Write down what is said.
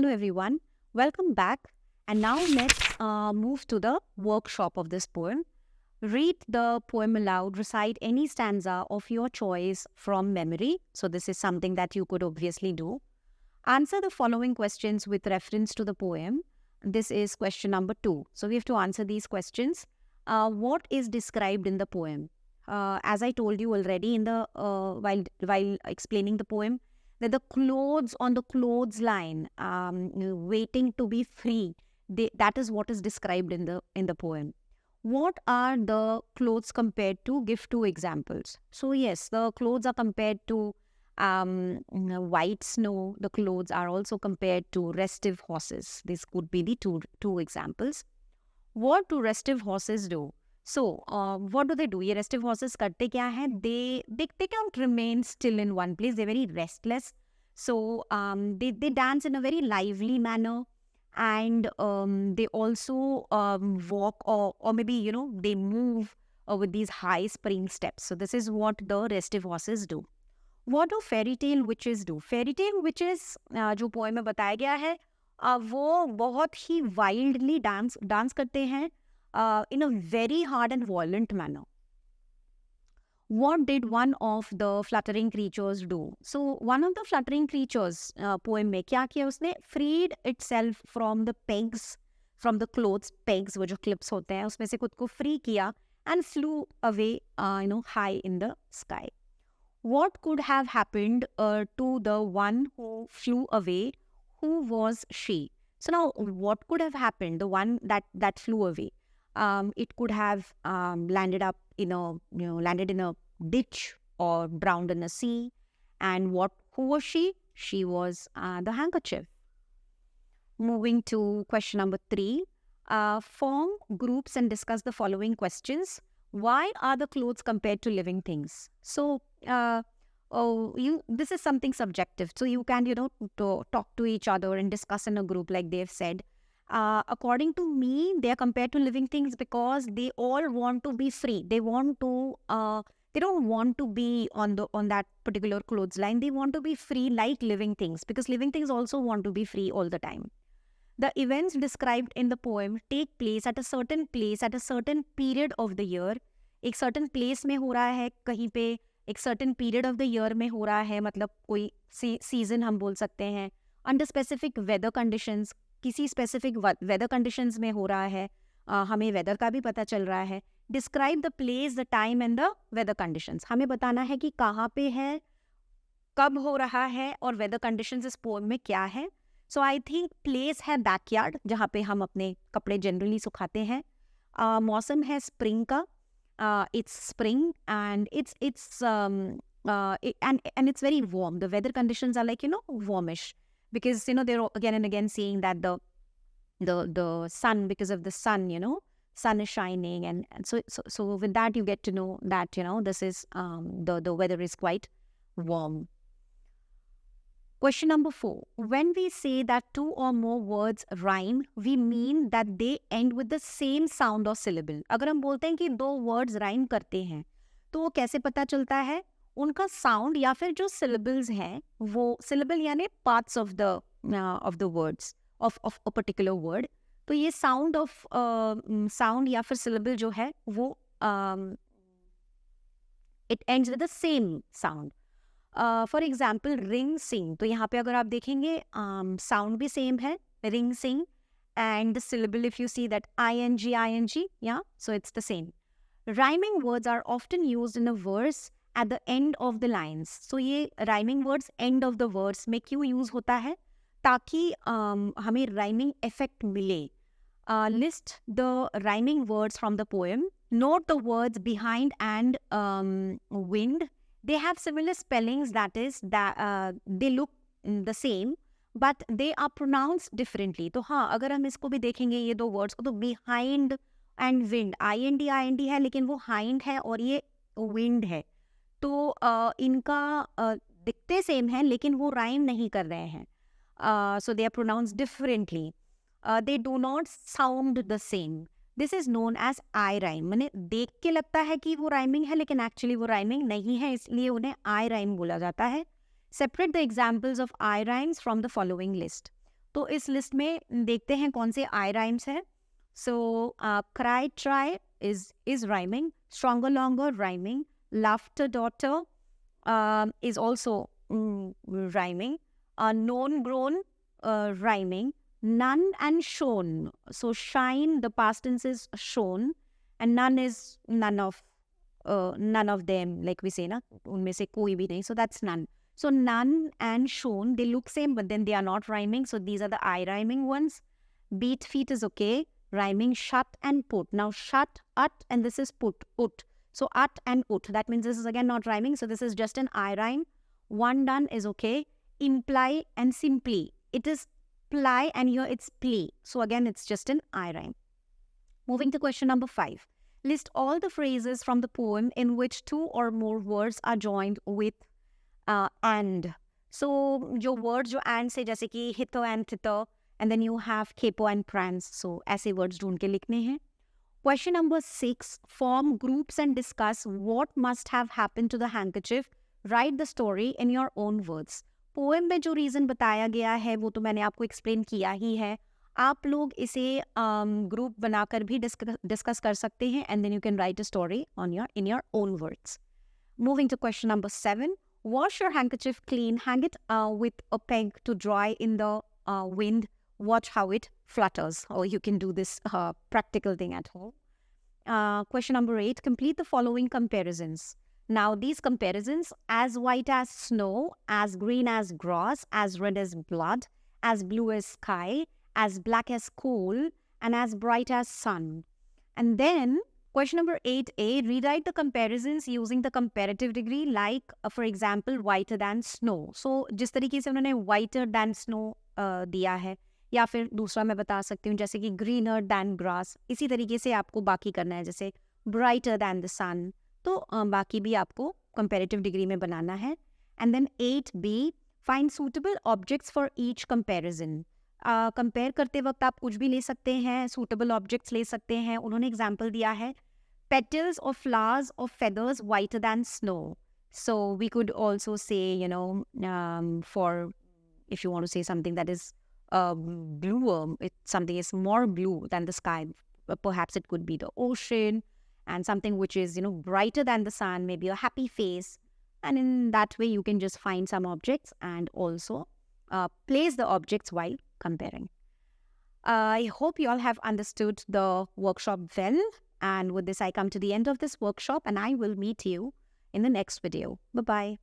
Hello everyone, welcome back. And now let's move to the workshop of this poem. Read the poem aloud, recite any stanza of your choice from memory. So, this is something that you could obviously do. Answer the following questions with reference to the poem. This is question number 2. So, we have to answer these questions. What is described in the poem? As I told you already in the while explaining the poem, that the clothes on the clothes line, waiting to be free, that is what is described in the poem. What are the clothes compared to? Give 2 examples. So yes, the clothes are compared to white snow. The clothes are also compared to restive horses. This could be the two examples. What do restive horses do? So, what do? ये restive horses करते क्या हैं? They can't remain still in one place. They're very restless. So, they dance in a very lively manner, and they also walk or maybe they move with these high spring steps. So, this is what the restive horses do. What do fairy tale witches do? Fairy tale witches जो poem में बताया गया है, वो बहुत ही wildly dance करते हैं in a very hard and violent manner. What did one of the fluttering creatures do? So one of the fluttering creatures poem में क्या किया उसने? Freed itself from the pegs, from the clothes pegs, वो जो clips होते हैं उसमें से खुद को free किया and flew away high in the sky. What could have happened to the one who flew away? Who was she? So now, what could have happened? The one that flew away. It could have landed in a ditch or drowned in a sea. And who was she? She was the handkerchief. Moving to question number 3. Form groups and discuss the following questions. Why are the clothes compared to living things? So, this is something subjective. So you can, talk to each other and discuss in a group like they've said. According to me, they are compared to living things because they all want to be free. They want to, they don't want to be on that particular clothes line. They want to be free like living things, because living things also want to be free all the time. The events described in the poem take place at a certain place at a certain period of the year. एक certain place में हो रहा है कहीं पे, एक certain period of the year में हो रहा है, मतलब कोई season हम बोल सकते हैं. Under specific weather conditions, किसी specific weather conditions में हो रहा है. हमें weather का भी पता चल रहा है. Describe the place, the time and the weather conditions. हमें बताना है कि कहाँ पे है, कब हो रहा है और weather conditions इस poem में क्या है. So I think place है backyard, जहाँ पे हम अपने कपड़े generally सुखाते हैं. मौसम है spring का. It's spring and it's and it's very warm. The weather conditions are like warmish, because they're again and again saying that the sun, because of the sun, sun is shining, and so with that you get to know that this is the weather is quite warm. Question number 4. When we say that 2 or more words rhyme, we mean that they end with the same sound or syllable. अगर हम बोलते हैं कि 2 words rhyme करते हैं, तो वो कैसे पता चलता है? उनका sound या फिर जो syllables हैं, वो syllable यानी parts of the words of a particular word. तो ये sound या फिर syllable जो है, वो it ends with the same sound. For example ring sing, तो यहाँ पे अगर आप देखेंगे साउंड भी सेम है, ring sing, and the syllable if you see that ing, या so it's the same. Rhyming words are often used in a verse at the end of the lines. So ये rhyming words end of the words में क्यों use होता है? ताकि हमें rhyming effect मिले. List the rhyming words from the poem. Note the words behind and wind. They have similar spellings, that is, that they look the same, but they are pronounced differently. तो हाँ, अगर हम इसको भी देखेंगे ये 2 words को, तो behind and wind, ind है, लेकिन वो hind है और ये wind है. तो इनका दिखते सेम है, लेकिन वो rhyme नहीं कर रहे हैं. So they are pronounced differently. They do not sound the same. This is known as eye rhyme. मैंने देख के लगता है कि वो राइमिंग है, लेकिन एक्चुअली वो राइमिंग नहीं है, इसलिए उन्हें आई राइम बोला जाता है. Separate the examples of I rhymes from the following list. तो इस लिस्ट में देखते हैं कौन से आई राइम्स हैं. सो cry try is rhyming, stronger longer rhyming, laughter daughter is also rhyming, known grown rhyming, none and shown. So shine, the past tense is shown, and none is none of them, like we say na, unme se koi bhi nahi, so that's none. So none and shown, they look same but then they are not rhyming, so these are the I rhyming ones. Beat feet is okay, rhyming shut and put. Now shut, ut, and this is put, ut. So ut and ut, that means this is again not rhyming, so this is just an I rhyme. One done is okay. Imply and simply, it is ply and here it's play, so again it's just an I rhyme. Moving to question number 5. List all the phrases from the poem in which 2 or more words are joined with and. So जो words जो and से, जैसे कि hither and thither, and then you have capo and prance, so ऐसे words ढूंढ के लिखने हैं. Question number 6. Form groups and discuss what must have happened to the handkerchief. Write the story in your own words. Poem में जो reason बताया गया है वो तो मैंने आपको एक्सप्लेन किया ही है. आप लोग इसे ग्रुप बनाकर भी डिस्कस कर सकते हैं, and then you can write a story in your own words. Moving to question number 7. Wash your handkerchief clean. Hang it with a peg to dry in the wind. Watch how it flutters. Or you can do this practical thing at home. Question number 8. Complete the following comparisons. Now these comparisons: as white as snow, as green as grass, as red as blood, as blue as sky, as black as coal, and as bright as sun. And then question number 8a, rewrite the comparisons using the comparative degree, like for example whiter than snow. So जिस तरीके से उन्होंने whiter than snow दिया है, या फिर दूसरा मैं बता सकती हूँ जैसे कि greener than grass, इसी तरीके से आपको बाकी करना है, जैसे brighter than the sun. तो बाकी भी आपको comparative degree में बनाना है. And then 8b, find suitable objects for each comparison. Compare करते वक्त आप कुछ भी ले सकते हैं, सूटेबल ऑब्जेक्ट्स ले सकते हैं. उन्होंने एग्जाम्पल दिया है petals of flowers of feathers whiter than snow. So we could also say, for if you want to say something that is bluer, something is more blue than the sky, perhaps it could be the ocean, and something which is brighter than the sun, maybe a happy face. And in that way you can just find some objects and also place the objects while comparing. I hope you all have understood the workshop well, and with this I come to the end of this workshop, and I will meet you in the next video. Bye-bye.